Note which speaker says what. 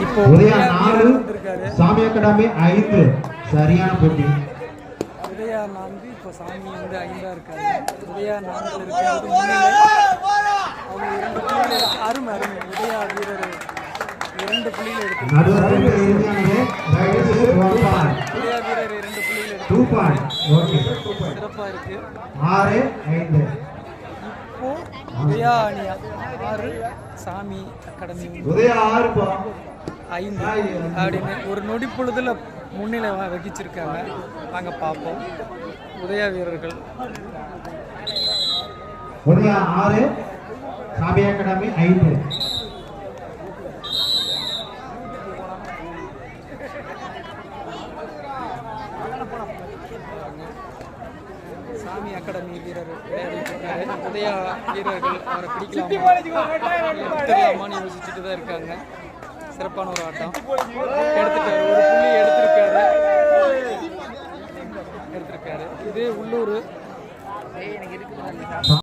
Speaker 1: இப்போ உதயா 4 சாமி அகாடமி 5 சரியான போட்டி.
Speaker 2: உதயா 4 இப்போ சாமி வந்து 5ஆ இருக்காங்க. உதயா 4 இருக்கிறது முன்னிலை. அவங்க 2 புள்ளிகள் அருமை உதயா வீரர் 2 புள்ளிகள் எடுத்து
Speaker 1: நடுவர் இறுதியானது
Speaker 2: உதயா வீரர் 2 புள்ளிகள் எடுத்து
Speaker 1: 2 பாயிண்ட். ஓகே
Speaker 2: சிறப்பா இருக்கு.
Speaker 1: 6-5
Speaker 2: இப்போ உதயா அணி 6 சாமி அகாடமி
Speaker 1: உதயா 6
Speaker 2: 5 அப்படின்னு ஒரு நொடி பொழுதுல முன்னிலை வகிச்சிருக்காங்க. நாங்க பார்ப்போம். உதயா வீரர்கள்
Speaker 1: உதயா 6 சாமி அகாடமி 5.
Speaker 2: சாமி அகாடமி வீரர் விளையாடிட்டு உதயா வீரர்கள் அவரை பிடிக்கலாமான்னு யோசிச்சுட்டு தான் இருக்காங்க. சிறப்பான ஒரு ஆட்டம் எடுத்துட்டாரு. ஒரு புள்ளி எடுத்திருக்காரு. இது உள்ளூர்.